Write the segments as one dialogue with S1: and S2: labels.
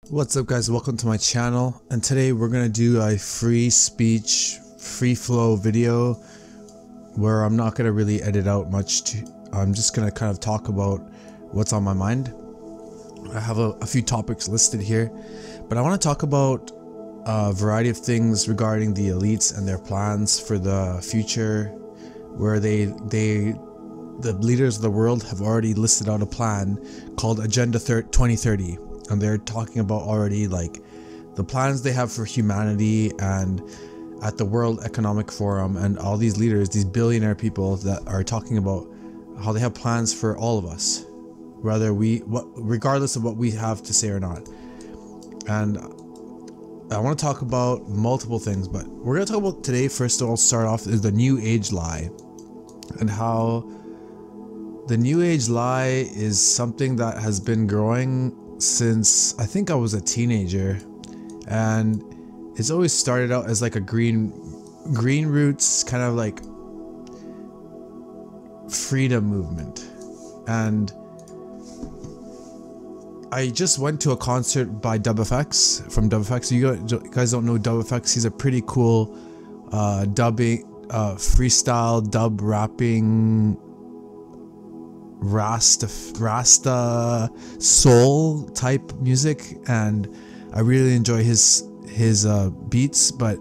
S1: What's up guys, welcome to my channel, and today we're gonna do a free speech, free flow video where I'm not gonna really edit out much. I'm just gonna kind of talk about what's on my mind. I have a few topics listed here, but I want to talk about a variety of things regarding the elites and their plans for the future, where the leaders of the world have already listed out a plan called Agenda 2030. And they're talking about already like the plans they have for humanity, and at the World Economic Forum, and all these leaders, these billionaire people that are talking about how they have plans for all of us, regardless of what we have to say or not. And I want to talk about multiple things, but we're going to talk about today, first of all, start off is the New Age lie, and how the New Age lie is something that has been growing since I think I was a teenager, and it's always started out as like a green roots kind of like freedom movement. And I just went to a concert by Dub-FX, from Dub-FX. You guys don't know Dub-FX, he's a pretty cool freestyle dub rapping Rasta soul type music, and I really enjoy his beats. But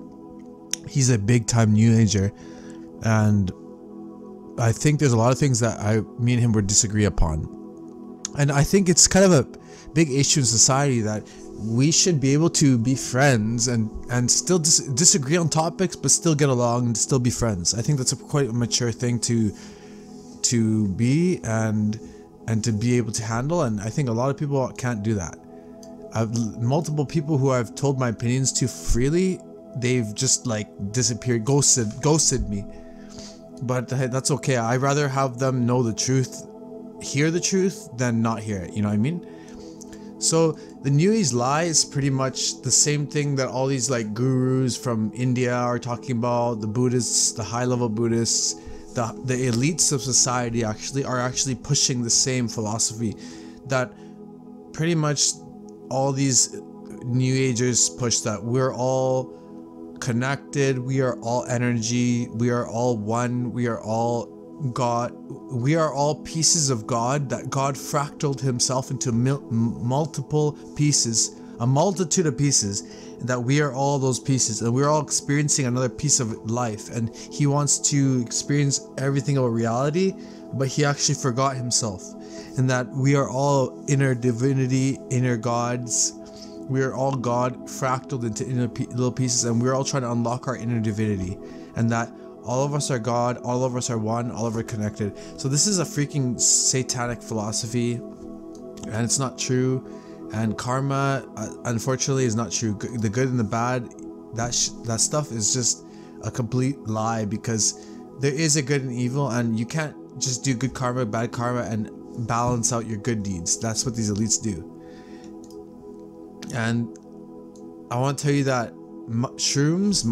S1: he's a big time New Ager, and I think there's a lot of things that me and him would disagree upon. And I think it's kind of a big issue in society that we should be able to be friends and still disagree on topics, but still get along and still be friends. I think that's quite a mature thing to be and to be able to handle, and I think a lot of people can't do that. I've multiple people who I've told my opinions to freely, they've just like disappeared, ghosted me. But that's okay. I'd rather have them know the truth, hear the truth, than not hear it, you know what I mean? So the New Age lie is pretty much the same thing that all these like gurus from India are talking about, the Buddhists, the high level Buddhists, the elites of society are actually pushing the same philosophy that pretty much all these New Agers push, that we're all connected, we are all energy, we are all one, we are all God, we are all pieces of God, that God fractaled himself into multiple pieces, a multitude of pieces, and that we are all those pieces, and we're all experiencing another piece of life, and he wants to experience everything about reality, but he actually forgot himself, and that we are all inner divinity, inner gods. We are all God fractaled into inner little pieces, and we're all trying to unlock our inner divinity, and that all of us are God, all of us are one, all of us are connected. So this is a freaking satanic philosophy, and it's not true. And karma, unfortunately, is not true. The good and the bad, that stuff is just a complete lie, because there is a good and evil, and you can't just do good karma, bad karma, and balance out your good deeds. That's what these elites do. And I want to tell you that mushrooms,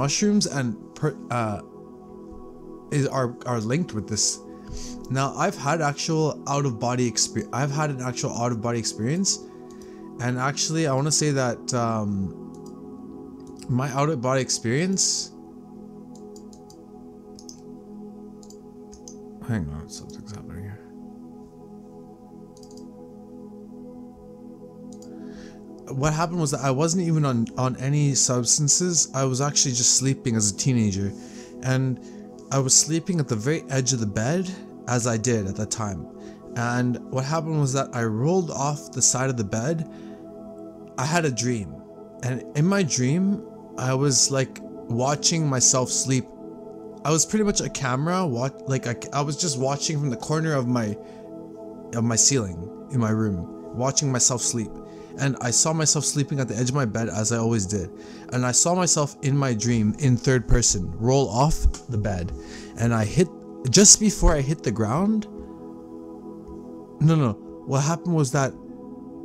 S1: and are linked with this. Now, I've had an actual out of body experience. And actually, I want to say that my out-of-body experience... Hang on, something's happening here. What happened was that I wasn't even on any substances. I was actually just sleeping as a teenager. And I was sleeping at the very edge of the bed, as I did at that time. And what happened was that I rolled off the side of the bed. I had a dream, and in my dream, I was like watching myself sleep. I was pretty much a camera, I was just watching from the corner of my ceiling in my room, watching myself sleep. And I saw myself sleeping at the edge of my bed, as I always did. And I saw myself in my dream in third person roll off the bed, and just before I hit the ground. No. What happened was that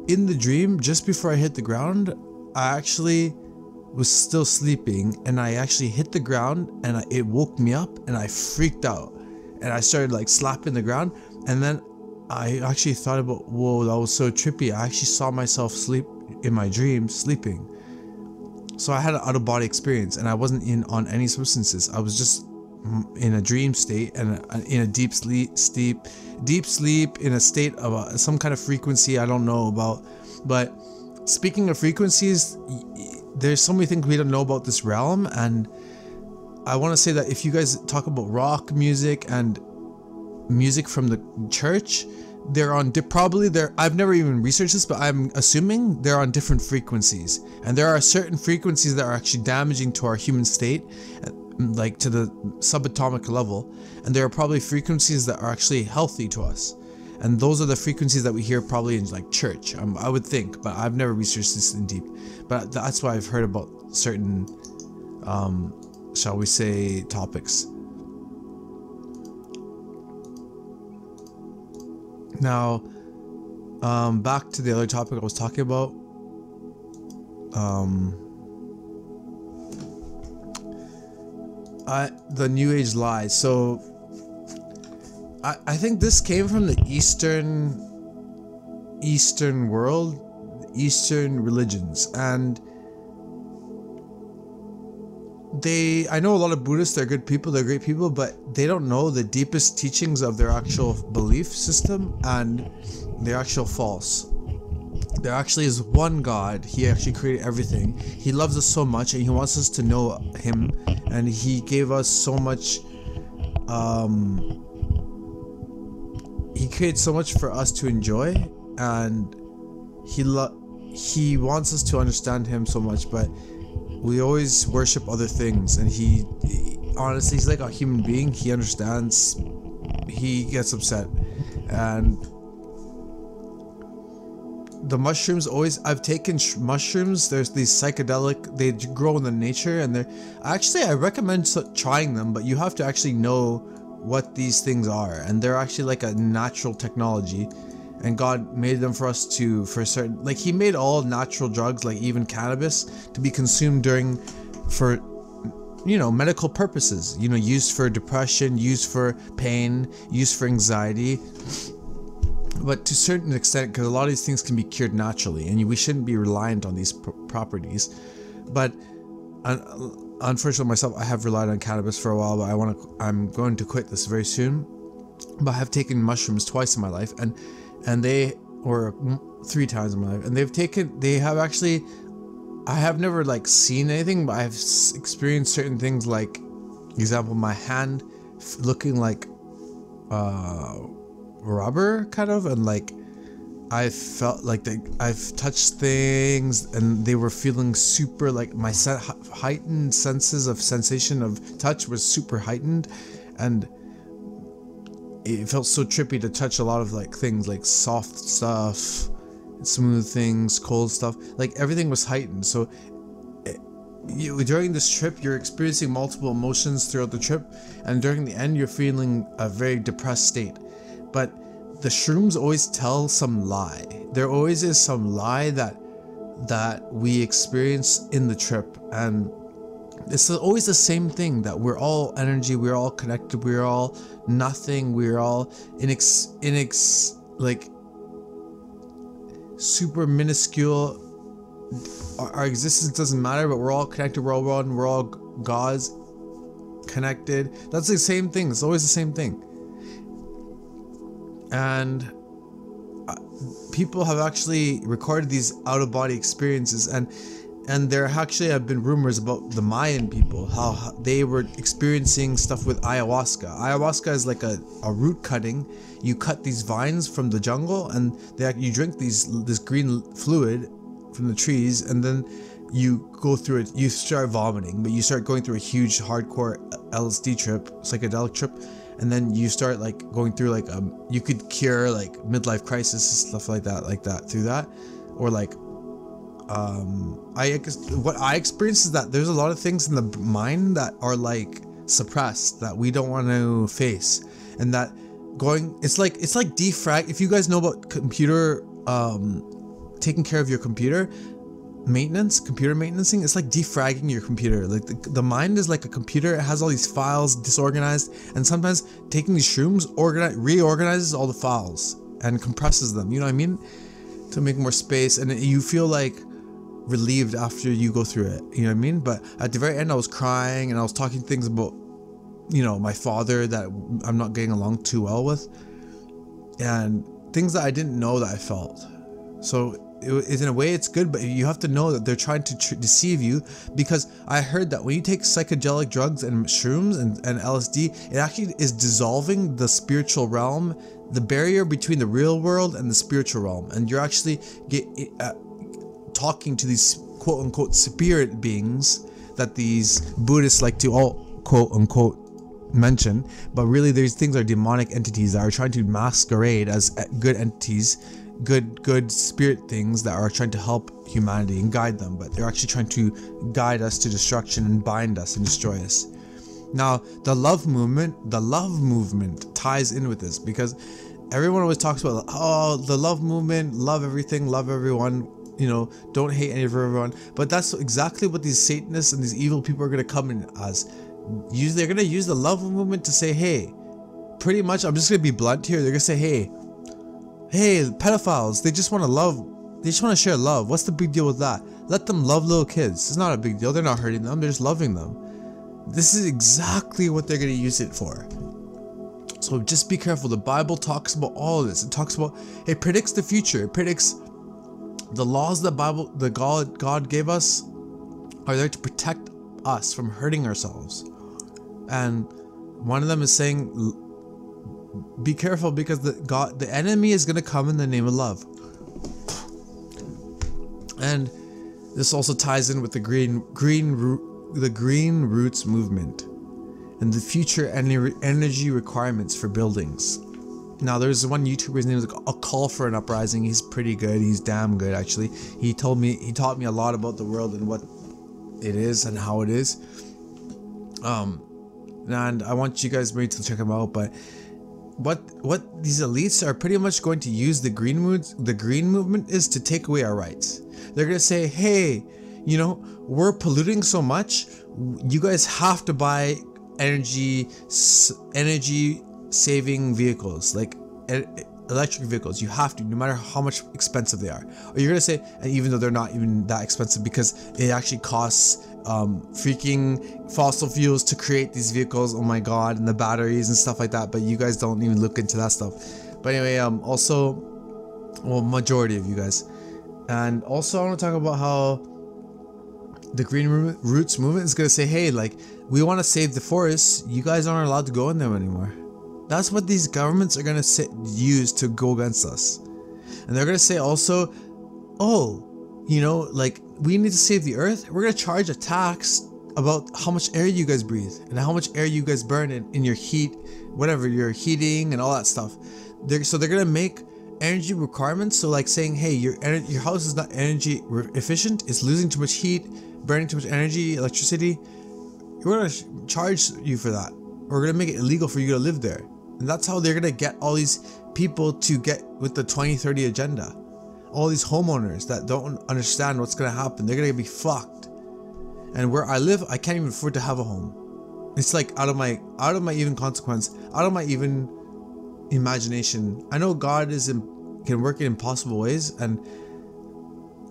S1: in the dream, just before I hit the ground, I actually was still sleeping, and I actually hit the ground, and it woke me up, and I freaked out, and I started like slapping the ground, and then I actually thought about, whoa, that was so trippy. I actually saw myself in my dreams sleeping. So I had an out-of-body experience, and I wasn't on any substances. I was just in a dream state and in a deep sleep, in a state of some kind of frequency I don't know about. But speaking of frequencies, there's so many things we don't know about this realm, and I want to say that if you guys talk about rock music and music from the church, they're on I've never even researched this, but I'm assuming they're on different frequencies, and there are certain frequencies that are actually damaging to our human state, like to the subatomic level, and there are probably frequencies that are actually healthy to us, and those are the frequencies that we hear probably in like church, I would think, but I've never researched this in deep. But that's why I've heard about certain shall we say topics. Now, back to the other topic I was talking about. The New Age lies. So, I think this came from the Eastern world, Eastern religions, and I know a lot of Buddhists, they're good people, they're great people, but they don't know the deepest teachings of their actual belief system, and they're actual false. There actually is one God. He actually created everything. He loves us so much, and he wants us to know him, and he gave us so much, he created so much for us to enjoy, and he wants us to understand him so much, but we always worship other things, and he honestly, he's like a human being. He understands, he gets upset. And the mushrooms, I've taken mushrooms. There's these psychedelic, they grow in the nature, and I recommend trying them, but you have to actually know what these things are, and they're actually like a natural technology. And God made them for us for certain, like he made all natural drugs, like even cannabis, to be consumed for medical purposes, used for depression, used for pain, used for anxiety, but to a certain extent, because a lot of these things can be cured naturally, and we shouldn't be reliant on these properties. But unfortunately myself, I have relied on cannabis for a while, but I'm going to quit this very soon. But I have taken mushrooms twice in my life, and or 3 times in my life, and I have never like seen anything, but I have experienced certain things, like example, my hand looking like rubber kind of, and like I felt like I've touched things and they were feeling super, like my heightened senses of sensation of touch was super heightened, and it felt so trippy to touch a lot of like things, like soft stuff, smooth things, cold stuff, like everything was heightened. So during this trip, you're experiencing multiple emotions throughout the trip, and during the end, you're feeling a very depressed state. But the shrooms always tell some lie. There always is some lie that we experience in the trip, and it's always the same thing, that we're all energy, we're all connected, we're all nothing, we're all like super minuscule. Our existence doesn't matter, but we're all connected, we're all one, we're all gods connected. That's the same thing. It's always the same thing. And people have actually recorded these out-of-body experiences, and there actually have been rumors about the Mayan people, how they were experiencing stuff with ayahuasca. Ayahuasca is like a root cutting. You cut these vines from the jungle, and you drink this green fluid from the trees, and then you go through it. You start vomiting, but you start going through a huge hardcore LSD trip, psychedelic trip, and then you start like going through like you could cure like midlife crisis, stuff like that through that, or like what I experienced is that there's a lot of things in the mind that are like suppressed, that we don't want to face, and that it's like if you guys know about computer, taking care of your computer maintenancing, it's like defragging your computer. Like the mind is like a computer. It has all these files disorganized, and sometimes taking these shrooms reorganizes all the files and compresses them, you know what I mean, to make more space, and you feel like relieved after you go through it. You know what I mean? But at the very end, I was crying and I was talking things about, you know, my father that I'm not getting along too well with, and things that I didn't know that I felt. So in a way it's good, but you have to know that they're trying to deceive you, because I heard that when you take psychedelic drugs and shrooms and LSD, it actually is dissolving the spiritual realm, the barrier between the real world and the spiritual realm, and you're actually talking to these quote unquote spirit beings that these Buddhists like to all quote unquote mention, but really these things are demonic entities that are trying to masquerade as good entities, good spirit things that are trying to help humanity and guide them, but they're actually trying to guide us to destruction and bind us and destroy us. Now the love movement ties in with this, because everyone always talks about, oh, the love movement, love everything, love everyone, you know, don't hate everyone. But that's exactly what these Satanists and these evil people are going to come in as. They're going to use the love movement to say, hey, pretty much, I'm just going to be blunt here, they're going to say, hey, pedophiles, they just want to love, they just want to share love. What's the big deal with that? Let them love little kids. It's not a big deal. They're not hurting them. They're just loving them. This is exactly what they're going to use it for. So just be careful. The Bible talks about all of this. It talks about, it predicts the future. It predicts the laws that God gave us are there to protect us from hurting ourselves. And one of them is saying, be careful, because the enemy is going to come in the name of love. And this also ties in with the green roots movement and the future energy requirements for buildings. Now there's one YouTuber, his name is A Call for an Uprising. He's pretty good. He's damn good, actually. He taught me a lot about the world and what it is and how it is. And I want you guys maybe to check him out. But what these elites are pretty much going to use the green movement is to take away our rights. They're gonna say, hey, you know, we're polluting so much, you guys have to buy energy saving vehicles, like electric vehicles. You have to, no matter how much expensive they are. Or you're gonna say, and even though they're not even that expensive, because it actually costs freaking fossil fuels to create these vehicles, oh my god, and the batteries and stuff like that, but you guys don't even look into that stuff. But anyway, also, well, majority of you guys. And also I want to talk about how the Green Roots movement is going to say, hey, like, we want to save the forests, you guys aren't allowed to go in them anymore. That's what these governments are going to use to go against us. And they're going to say also, oh, you know, like, we need to save the earth, we're going to charge a tax about how much air you guys breathe and how much air you guys burn in your heat, whatever, your heating and all that stuff. So they're going to make energy requirements. So like saying, hey, your house is not energy efficient, it's losing too much heat, burning too much energy, electricity. We're going to charge you for that. We're going to make it illegal for you to live there. And that's how they're going to get all these people to get with the 2030 agenda. All these homeowners that don't understand what's going to happen, they're going to be fucked. And where I live, I can't even afford to have a home. It's like out of my even consequence, out of my even imagination. I know God can work in impossible ways, and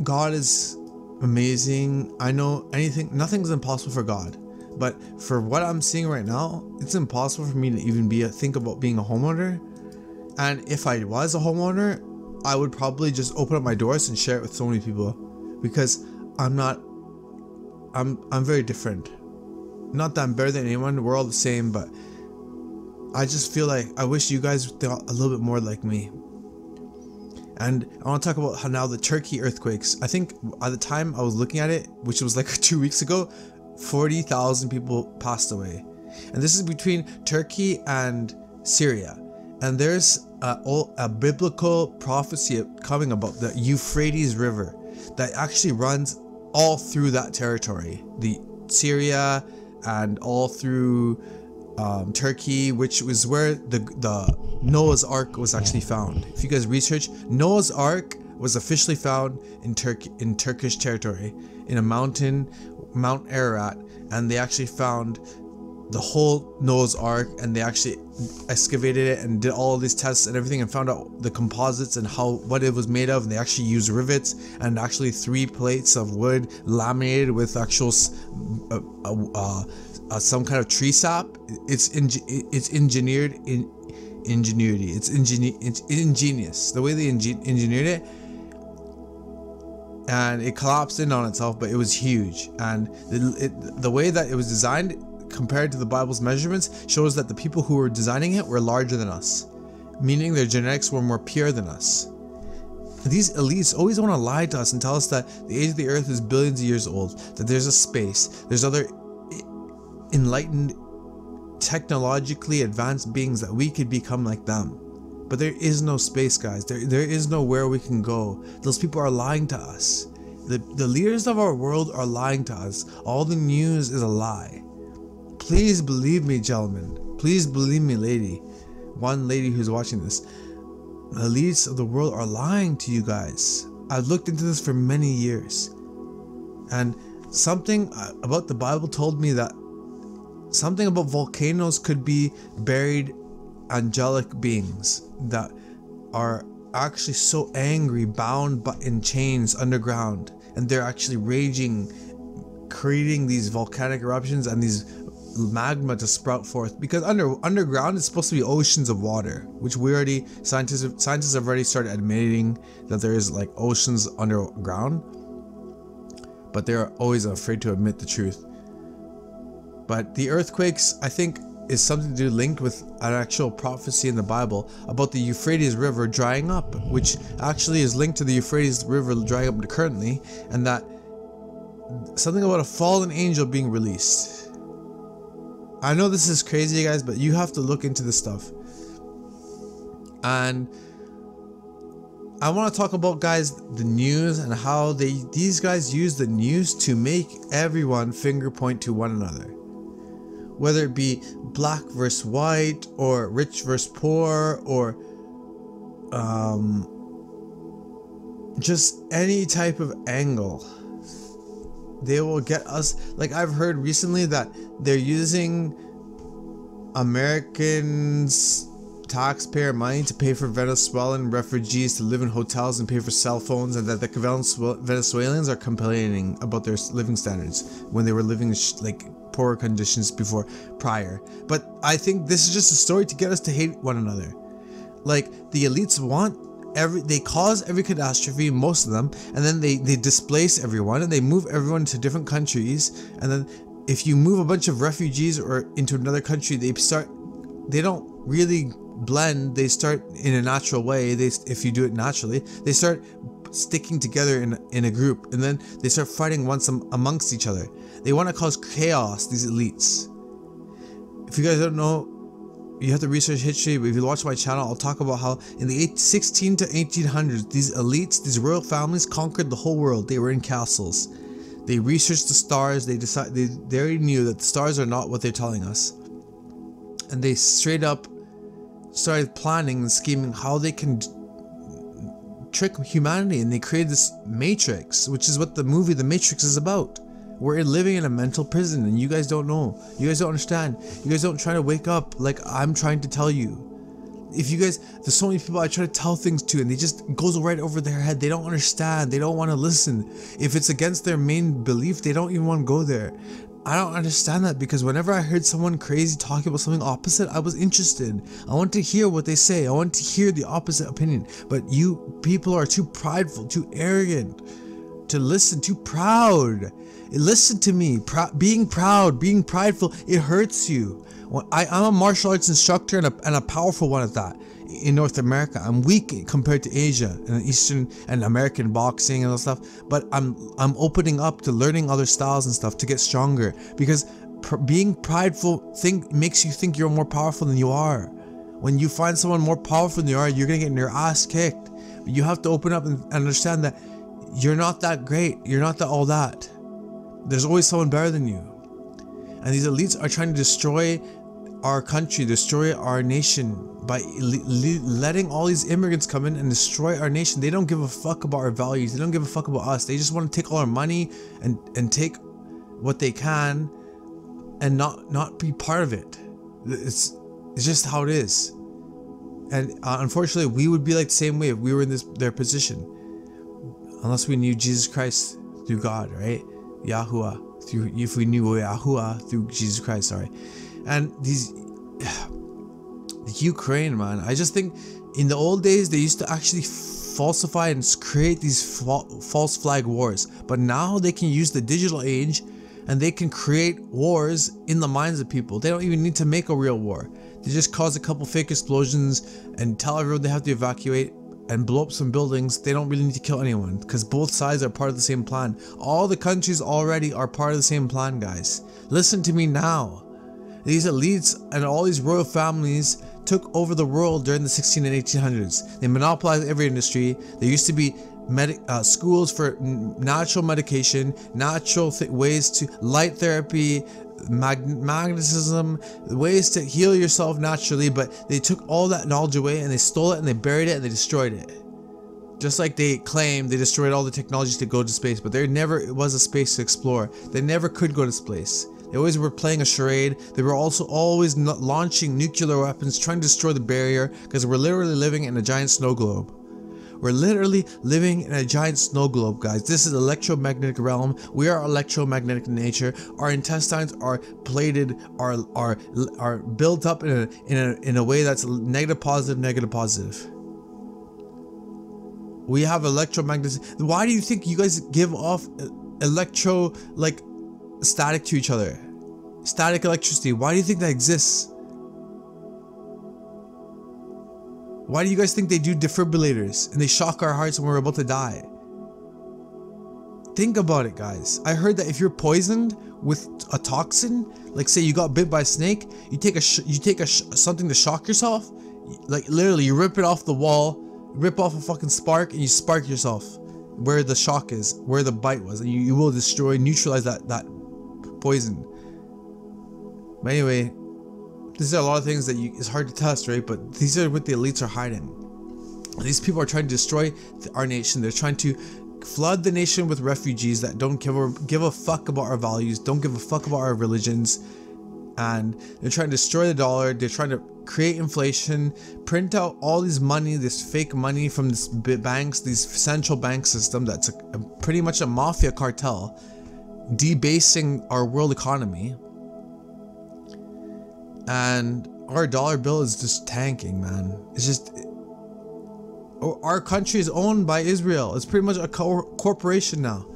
S1: God is amazing. I know nothing's impossible for God. But for what I'm seeing right now, it's impossible for me to even think about being a homeowner. And if I was a homeowner, I would probably just open up my doors and share it with so many people, because I'm very different. Not that I'm better than anyone, we're all the same, but I just feel like I wish you guys thought a little bit more like me. And I want to talk about how now the Turkey earthquakes, I think at the time I was looking at it, which was like 2 weeks ago, 40,000 people passed away. And this is between Turkey and Syria. And there's a biblical prophecy coming about the Euphrates River that actually runs all through that territory, the Syria and all through Turkey, which was where the Noah's Ark was actually found. If you guys research, Noah's Ark was officially found in Turkish territory, in a mountain, Mount Ararat, and they actually found the whole Noah's Ark, and they actually excavated it and did all of these tests and everything and found out the composites and what it was made of, and they actually used rivets and actually 3 plates of wood laminated with actual some kind of tree sap. It's engineered in ingenuity. It's ingenious the way they engineered it, and it collapsed in on itself, but it was huge. And the way that it was designed compared to the Bible's measurements shows that the people who were designing it were larger than us, meaning their genetics were more pure than us. These elites always want to lie to us and tell us that the age of the earth is billions of years old, that there's a space, there's other enlightened, technologically advanced beings that we could become like them. But there is no space, guys. There is nowhere we can go. Those people are lying to us. The leaders of our world are lying to us. All the news is a lie. Please believe me, gentlemen. Please believe me, lady. One lady who's watching this. The elites of the world are lying to you guys. I've looked into this for many years. And something about the Bible told me that something about volcanoes could be buried angelic beings that are actually so angry, bound in chains underground, and they're actually raging, creating these volcanic eruptions and these magma to sprout forth, because underground is supposed to be oceans of water, which scientists have already started admitting that there is like oceans underground, but they're always afraid to admit the truth. But the earthquakes, I think, is something to do linked with an actual prophecy in the Bible about the Euphrates River drying up, which actually is linked to the Euphrates River drying up currently, and that something about a fallen angel being released. I know this is crazy, guys, but you have to look into this stuff. And I want to talk about, guys, the news and how these guys use the news to make everyone finger point to one another. Whether it be black versus white, or rich versus poor, or just any type of angle, they will get us. Like, I've heard recently that they're using Americans' taxpayer money to pay for Venezuelan refugees to live in hotels and pay for cell phones, and that the Venezuelans are complaining about their living standards when they were living like poorer conditions prior. But I think this is just a story to get us to hate one another. Like, the elites they cause every catastrophe, most of them, and then they displace everyone and they move everyone to different countries, and then if you move a bunch of refugees or into another country, they don't really blend. They start in a natural way. If you do it naturally, they start sticking together in a group, and then they start fighting amongst each other. They want to cause chaos, these elites. If you guys don't know, you have to research history, but if you watch my channel, I'll talk about how in the 16 to 1800s, these elites, these royal families conquered the whole world. They were in castles. They researched the stars. They already knew that the stars are not what they're telling us. And they straight up started planning and scheming how they can trick humanity, and they created this Matrix, which is what the movie The Matrix is about. We're living in a mental prison, and you guys don't know. You guys don't understand. You guys don't try to wake up like I'm trying to tell you. If you guys, there's so many people I try to tell things to, and they just goes right over their head. They don't understand. They don't want to listen. If it's against their main belief, they don't even want to go there. I don't understand that, because whenever I heard someone crazy talking about something opposite, I was interested. I want to hear what they say. I want to hear the opposite opinion. But you people are too prideful, too arrogant to listen, too proud. Listen to me. Being proud, being prideful, it hurts you. I'm a martial arts instructor, and a powerful one at that. In North America, I'm weak compared to Asia and Eastern and American boxing and all stuff. But I'm opening up to learning other styles and stuff to get stronger, because being prideful makes you think you're more powerful than you are. When you find someone more powerful than you are, you're gonna get your ass kicked. But you have to open up and understand that you're not that great. You're not that all that. There's always someone better than you. And these elites are trying to destroy our country, destroy our nation by letting all these immigrants come in and destroy our nation. They don't give a fuck about our values. They don't give a fuck about us. They just want to take all our money and take what they can and not be part of it. It's just how it is. And unfortunately, we would be like the same way if we were in their position, unless we knew Jesus Christ through God, right? Yahuwah, if we knew Yahuwah through Jesus Christ, sorry. And Ukraine, man, I just think in the old days they used to actually falsify and create these false flag wars, but now they can use the digital age and they can create wars in the minds of people. They don't even need to make a real war. They just cause a couple fake explosions and tell everyone they have to evacuate and blow up some buildings. They don't really need to kill anyone because both sides are part of the same plan. All the countries already are part of the same plan, guys. Listen to me now. These elites and all these royal families took over the world during the 16 and 1800s. They monopolized every industry. There used to be schools for natural medication, natural ways to light therapy, magnetism, ways to heal yourself naturally, but they took all that knowledge away and they stole it and they buried it and they destroyed it. Just like they claimed they destroyed all the technologies to go to space, but there never was a space to explore. They never could go to space. They always were playing a charade. They were also always launching nuclear weapons, trying to destroy the barrier, because we're literally living in a giant snow globe. We're literally living in a giant snow globe, guys. This is electromagnetic realm. We are electromagnetic in nature. Our intestines are plated, are built up in a way that's negative, positive, negative, positive. We have electromagnetism. Why do you think you guys give off static to each other? Static electricity. Why do you think that exists? Why do you guys think they do defibrillators and they shock our hearts when we're about to die? Think about it, guys. I heard that if you're poisoned with a toxin, like say you got bit by a snake, you take something to shock yourself. Like literally, you rip it off the wall, rip off a fucking spark, and you spark yourself where the shock is, where the bite was, and you will neutralize that poison. But anyway, these are a lot of things that it's hard to test, right? But these are what the elites are hiding. These people are trying to destroy our nation. They're trying to flood the nation with refugees that don't give a fuck about our values, don't give a fuck about our religions, and they're trying to destroy the dollar. They're trying to create inflation, print out all this money, this fake money from this banks, these central bank system that's pretty much a mafia cartel, debasing our world economy. And our dollar bill is just tanking, man. It's just, our country is owned by Israel. It's pretty much a corporation now.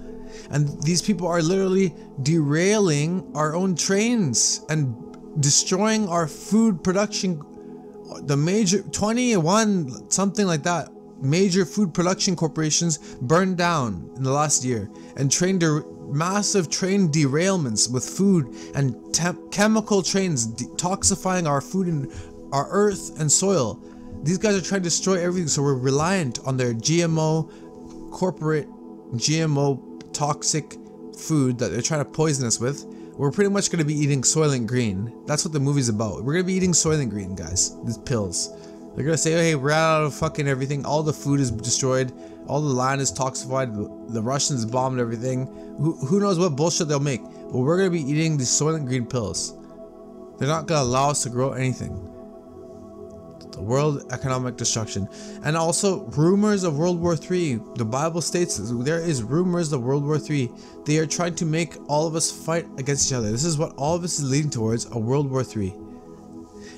S1: And these people are literally derailing our own trains and destroying our food production. The major 21, something like that, major food production corporations burned down in the last year, and massive train derailments with food and chemical trains detoxifying our food and our earth and soil. These guys are trying to destroy everything, so we're reliant on their corporate GMO toxic food that they're trying to poison us with. We're pretty much going to be eating Soylent Green. That's what the movie's about. We're going to be eating Soylent Green, guys. These pills. They're going to say, oh, hey, we're out of fucking everything. All the food is destroyed. All the land is toxified. The Russians bombed everything. Who knows what bullshit they'll make. But we're going to be eating these Soylent Green pills. They're not going to allow us to grow anything. The world economic destruction. And also rumors of World War III. The Bible states there is rumors of World War III. They are trying to make all of us fight against each other. This is what all of us is leading towards, a World War III.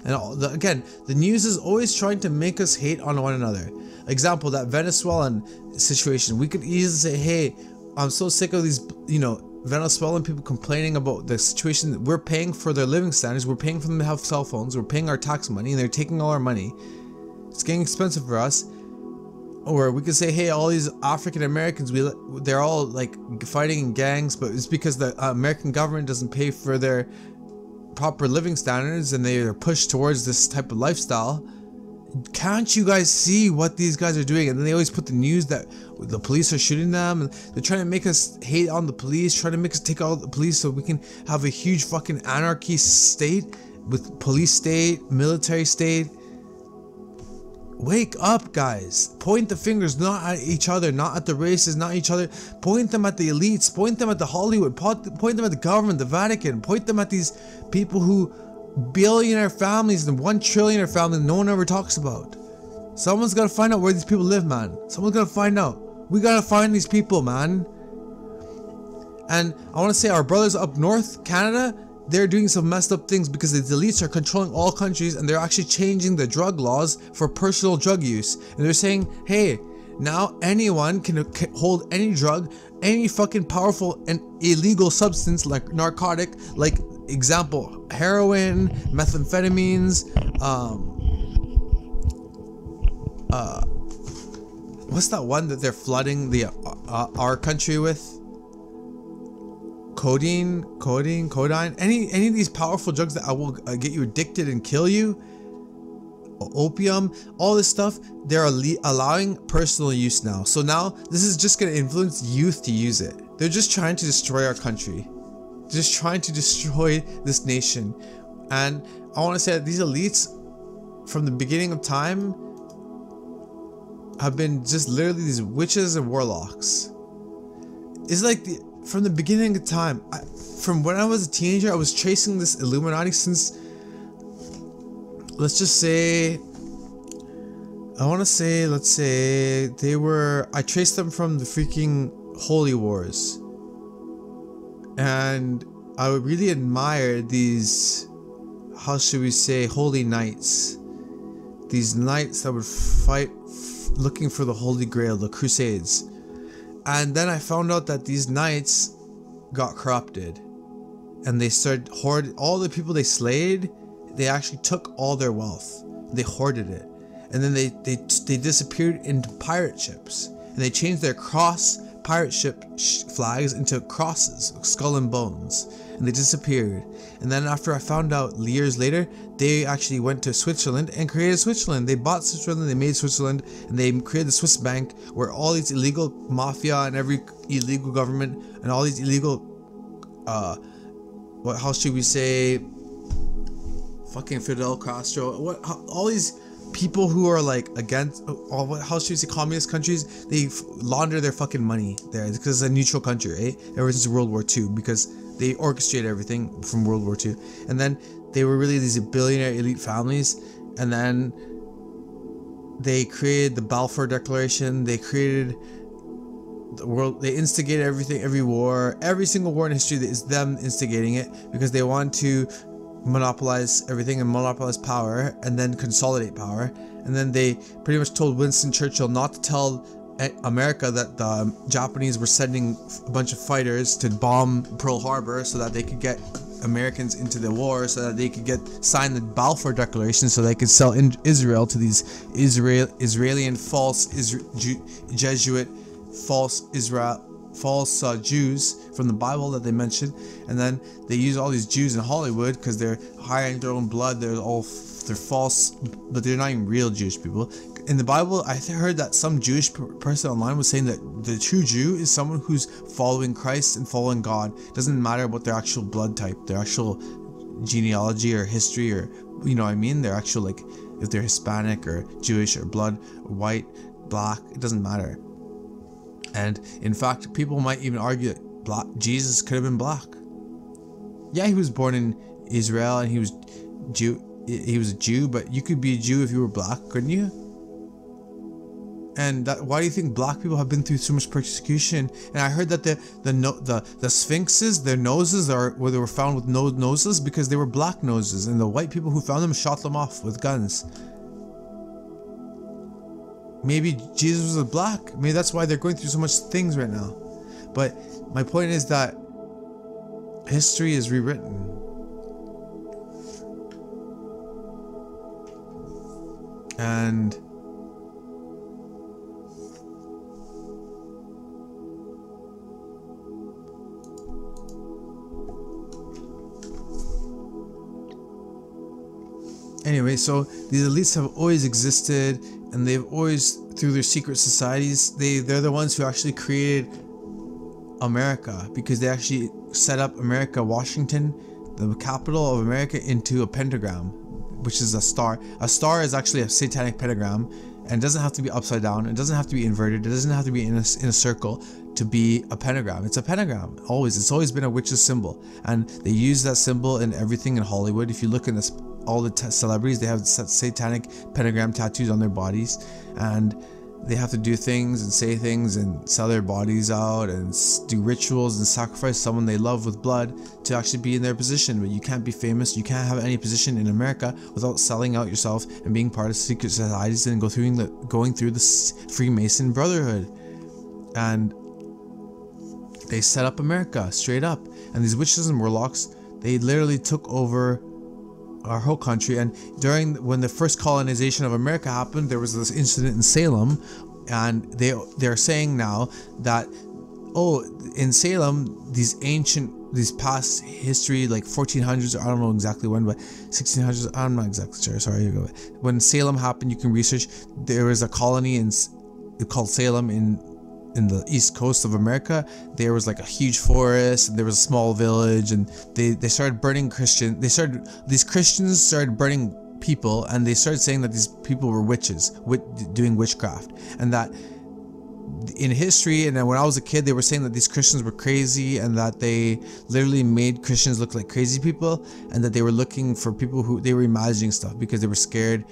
S1: And again, the news is always trying to make us hate on one another. Example, that Venezuelan situation. We could easily say, hey, I'm so sick of these, Venezuelan people complaining about the situation. We're paying for their living standards. We're paying for them to have cell phones. We're paying our tax money, and they're taking all our money. It's getting expensive for us. Or we could say, hey, all these African Americans, they're all like fighting in gangs, but it's because the American government doesn't pay for their proper living standards, and they are pushed towards this type of lifestyle. Can't you guys see what these guys are doing? And then they always put the news that the police are shooting them, and they're trying to make us hate on the police, trying to make us take out the police so we can have a huge fucking anarchy state with police state, military state. Wake up, guys. Point the fingers not at each other, not at the races, not each other. Point them at the elites. Point them at the Hollywood. Point them at the government, the Vatican. Point them at these people who billionaire families and 1 trillionaire families no one ever talks about. Someone's got to find out where these people live, man. Someone's got to find out. We got to find these people, man. And I want to say our brothers up north, Canada, they're doing some messed up things because the elites are controlling all countries and they're actually changing the drug laws for personal drug use. And they're saying, hey, now anyone can hold any drug, any fucking powerful and illegal substance like narcotic, like example, heroin, methamphetamines, what's that one that they're flooding the our country with? Codeine, any of these powerful drugs that will get you addicted and kill you, opium, all this stuff, they're allowing personal use now. So now this is just going to influence youth to use it. They're just trying to destroy our country, just trying to destroy this nation. And I want to say that these elites from the beginning of time have been just literally these witches and warlocks. It's like from the beginning of time, from when I was a teenager, I was tracing this Illuminati since, let's just say, let's say I traced them from the freaking Holy Wars. And I would really admire these, how should we say, holy knights. These knights that would fight looking for the Holy Grail, the Crusades. And then I found out that these knights got corrupted and they started hoarding all the people they slayed. They actually took all their wealth, they hoarded it, and then they disappeared into pirate ships, and they changed their cross pirate ship flags into crosses, skull and bones, and they disappeared. And then after I found out years later, they actually went to Switzerland and created Switzerland. They bought Switzerland, they made Switzerland, and they created the Swiss bank, where all these illegal mafia and every illegal government and all these illegal how should we say, fucking Fidel Castro, all these people who are like against, how should we say, communist countries, they launder their fucking money there because it's a neutral country, right? Ever since World War II, because they orchestrated everything from World War II. And then they were really these billionaire elite families, and then they created the Balfour Declaration. They created the world, they instigated everything, every single war in history that is them instigating it, because they want to monopolize everything and monopolize power and then consolidate power. And then they pretty much told Winston Churchill not to tell America that the Japanese were sending a bunch of fighters to bomb Pearl Harbor so that they could get Americans into the war, so that they could sign the Balfour Declaration, so they could sell Israel to these Israeli false Jesuit false Jews from the Bible that they mentioned. And then they use all these Jews in Hollywood because they're hiring their own blood. They're false, but they're not even real Jewish people. In the Bible, I heard that some Jewish person online was saying that the true Jew is someone who's following Christ and following God. It doesn't matter about their actual blood type, their actual genealogy or history, or, you know what I mean, their actual, like, if they're Hispanic or Jewish or blood, or white, black, it doesn't matter. And in fact, people might even argue that Jesus could have been black. Yeah, he was born in Israel and he was a Jew, but you could be a Jew if you were black, couldn't you? And why do you think black people have been through so much persecution? And I heard that the sphinxes, their noses they were found with no noses because they were black noses, and the white people who found them shot them off with guns. Maybe Jesus was black. Maybe that's why they're going through so much things right now. But my point is that history is rewritten. And anyway, so these elites have always existed, and they've always, through their secret societies, they're the ones who actually created America, because they actually set up America, Washington, the capital of America, into a pentagram. which is a star. A star is actually a satanic pentagram, and it doesn't have to be upside down. It doesn't have to be inverted. It doesn't have to be in a circle to be a pentagram. It's a pentagram. Always. It's always been a witch's symbol, and they use that symbol in everything in Hollywood. If you look in this, all the celebrities, they have satanic pentagram tattoos on their bodies, and they have to do things and say things and sell their bodies out and do rituals and sacrifice someone they love with blood to actually be in their position. But you can't be famous, you can't have any position in America without selling out yourself and being part of secret societies and going through the Freemason Brotherhood. And they set up America straight up. And these witches and warlocks, they literally took over our whole country. And when the first colonization of America happened, there was this incident in Salem, and they're saying now that, oh, in Salem, these past history, like 1400s, I don't know exactly when, but 1600s, I'm not exactly sure, sorry. When Salem happened, you can research, there was a colony called Salem in the east coast of America. There was like a huge forest, and there was a small village, and they started burning these Christians started burning people, and they started saying that these people were witches, doing witchcraft, and that in history, and when I was a kid, they were saying that these Christians were crazy, and that they literally made Christians look like crazy people, and that they were looking for people who they were imagining stuff because they were scared,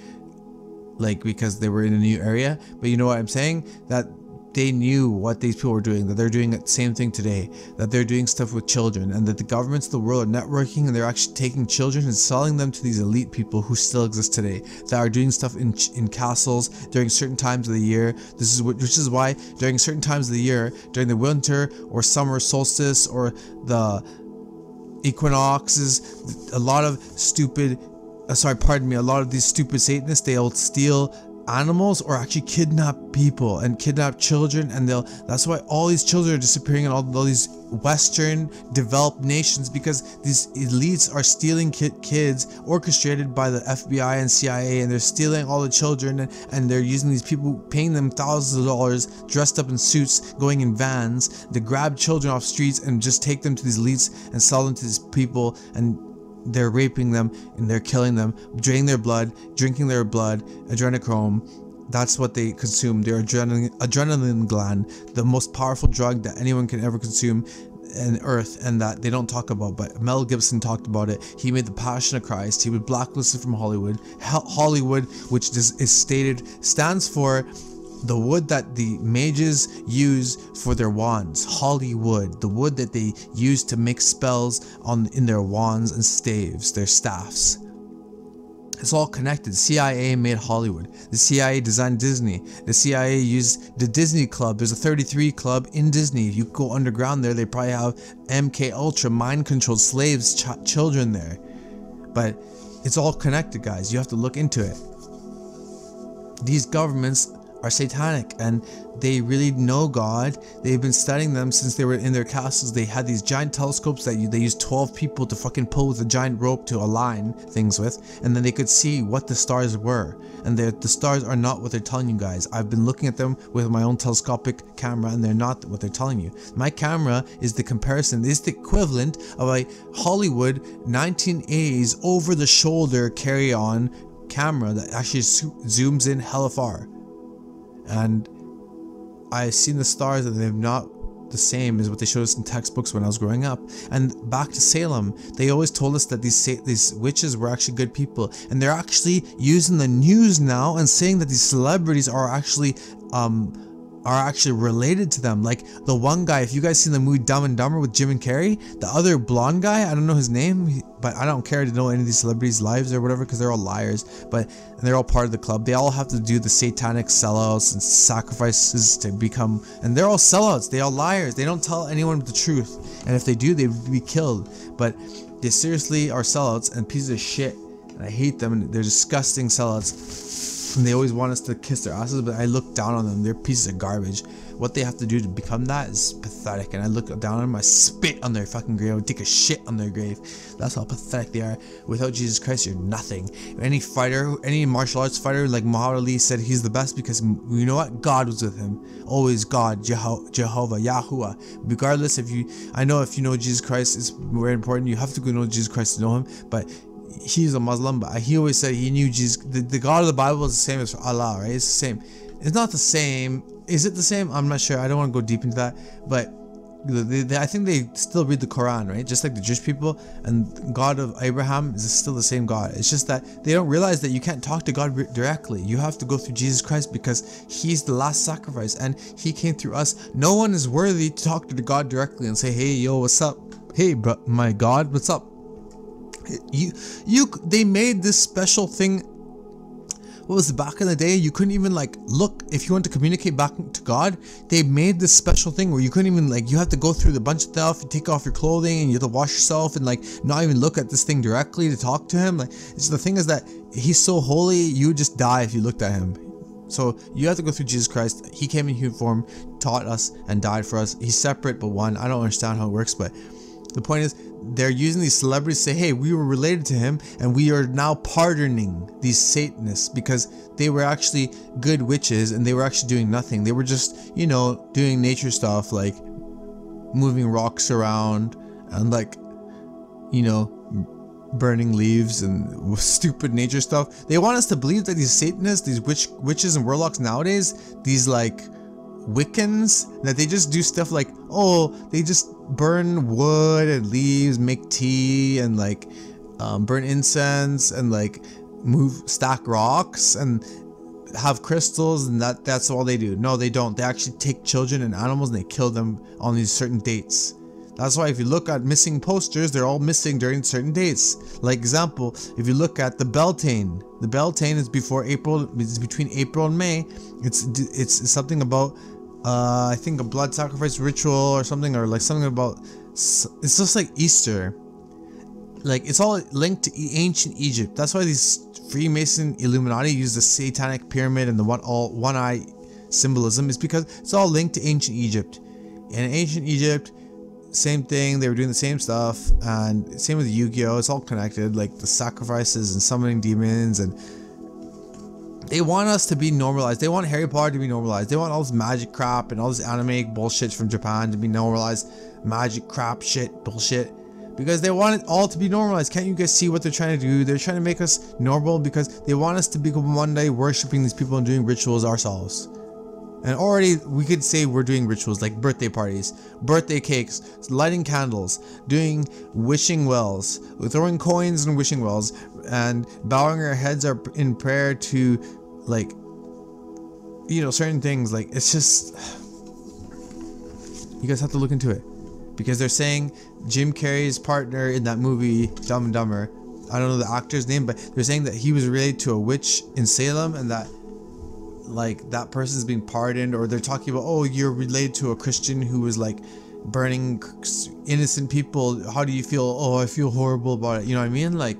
S1: like because they were in a new area. But you know what I'm saying? That they knew what these people were doing, that they're doing the same thing today, that they're doing stuff with children, and that the governments of the world are networking, and they're actually taking children and selling them to these elite people who still exist today, that are doing stuff in castles during certain times of the year. Which is why during certain times of the year, during the winter or summer solstice or the equinoxes, a lot of these stupid Satanists, they'll steal animals or actually kidnap people and kidnap children, and that's why all these children are disappearing in all these Western developed nations, because these elites are stealing kids, orchestrated by the FBI and CIA, and they're stealing all the children, and they're using these people, paying them thousands of dollars, dressed up in suits, going in vans to grab children off streets and just take them to these elites and sell them to these people, and they're raping them and they're killing them, draining their blood, drinking their blood, adrenochrome. That's what they consume, their adrenaline gland, the most powerful drug that anyone can ever consume on earth, and that they don't talk about. But Mel Gibson talked about it. He made The Passion of Christ. He was blacklisted from Hollywood. Hollywood, which stands for the wood that the mages use for their wands. Hollywood, the wood that they use to make spells in their wands and staves, their staffs. It's all connected. CIA made Hollywood. The CIA designed Disney. The CIA used the Disney Club. There's a 33 Club in Disney. If you go underground there, they probably have MK Ultra, mind-controlled slaves, children there. But it's all connected, guys. You have to look into it. These governments are satanic, and they really know God. They've been studying them since they were in their castles. They had these giant telescopes that they used 12 people to fucking pull with a giant rope to align things with, and then they could see what the stars were. And the stars are not what they're telling you guys. I've been looking at them with my own telescopic camera, and they're not what they're telling you. My camera is the equivalent of a Hollywood 1980s over the shoulder carry-on camera that actually zooms in hella far. And I've seen the stars, and they're not the same as what they showed us in textbooks when I was growing up. And back to Salem, they always told us that these witches were actually good people, and they're actually using the news now and saying that these celebrities are actually related to them. Like the one guy, if you guys seen the movie Dumb and Dumber with Jim and Carrey, the other blonde guy, I don't know his name, but I don't care to know any of these celebrities' lives or whatever, because they're all liars, and they're all part of the club. They all have to do the satanic sellouts and sacrifices to become, and they're all sellouts, they all liars. They don't tell anyone the truth, and if they do, they would be killed. But they seriously are sellouts and pieces of shit, and I hate them, and they're disgusting sellouts. And they always want us to kiss their asses, but I look down on them. They're pieces of garbage. What they have to do to become that is pathetic, and I look down on them. I spit on their fucking grave. I would take a shit on their grave. That's how pathetic they are. Without Jesus Christ, you're nothing. Any fighter, any martial arts fighter, like Muhammad Ali said, he's the best because, you know what? God was with him. Always God, Jehovah, Yahuwah. Regardless, I know if you know Jesus Christ, it's very important. You have to go know Jesus Christ to know him, but he's a Muslim, but he always said he knew Jesus. The God of the Bible is the same as Allah, right? It's the same. It's not the same. Is it the same? I'm not sure. I don't want to go deep into that, but I think they still read the Quran, right? Just like the Jewish people, and God of Abraham is still the same God. It's just that they don't realize that you can't talk to God directly. You have to go through Jesus Christ because he's the last sacrifice and he came through us. No one is worthy to talk to the God directly and say, hey, yo, what's up? Hey, bro, my God, what's up? They made this special thing. What was it, back in the day? You couldn't even like look if you want to communicate back to God. They made this special thing where you couldn't even like, you have to go through the bunch of stuff, you take off your clothing and you have to wash yourself and like not even look at this thing directly to talk to him. Like, it's the thing is that he's so holy, you would just die if you looked at him. So you have to go through Jesus Christ. He came in human form, taught us and died for us. He's separate but one. I don't understand how it works, but the point is, they're using these celebrities to say, hey, we were related to him and we are now pardoning these Satanists because they were actually good witches and they were actually doing nothing. They were just, you know, doing nature stuff like moving rocks around and like, you know, burning leaves and stupid nature stuff. They want us to believe that these Satanists, these witches and warlocks nowadays, these like Wiccans, that they just do stuff like, oh, they just burn wood and leaves, make tea and like burn incense and like stack rocks and have crystals, and that's all they do. No, they don't. They actually take children and animals and they kill them on these certain dates. That's why if you look at missing posters, they're all missing during certain dates. Like example, if you look at the Beltane is before April, it's between April and May. It's something about I think a blood sacrifice ritual or something, or like something about, it's just like Easter. Like it's all linked to ancient Egypt. That's why these Freemason Illuminati use the satanic pyramid and the one eye symbolism, is because it's all linked to ancient Egypt. And in ancient Egypt, same thing, they were doing the same stuff, and same with Yu-Gi-Oh! It's all connected, like the sacrifices and summoning demons, and they want us to be normalized. They want Harry Potter to be normalized. They want all this magic crap and all this anime bullshit from Japan to be normalized. Magic crap shit bullshit, because they want it all to be normalized. Can't you guys see what they're trying to do? They're trying to make us normal because they want us to become one day worshipping these people and doing rituals ourselves. And already we could say we're doing rituals like birthday parties, birthday cakes, lighting candles, doing wishing wells, throwing coins in wishing wells, and bowing our heads in prayer to, like, you know, certain things. Like, it's just, you guys have to look into it, because they're saying Jim Carrey's partner in that movie Dumb and Dumber, I don't know the actor's name, but they're saying that he was related to a witch in Salem, and that like that person's being pardoned. Or they're talking about, oh, you're related to a Christian who was like burning innocent people. How do you feel? Oh, I feel horrible about it. You know what I mean? Like,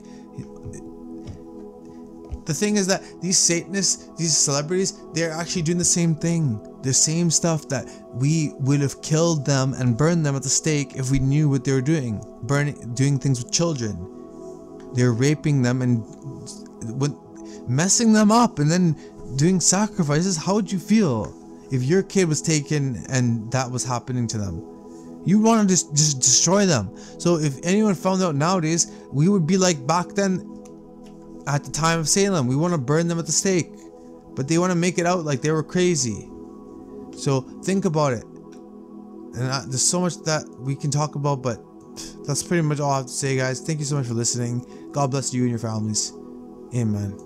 S1: the thing is that these Satanists, these celebrities, they're actually doing the same thing. The same stuff that we would have killed them and burned them at the stake if we knew what they were doing. Doing things with children. They're raping them and messing them up and then doing sacrifices. How would you feel if your kid was taken and that was happening to them? You want to just destroy them. So if anyone found out nowadays, we would be like back then at the time of Salem. We want to burn them at the stake, but they want to make it out like they were crazy. So think about it. And there's so much that we can talk about, but that's pretty much all I have to say, guys. Thank you so much for listening. God bless you and your families. Amen.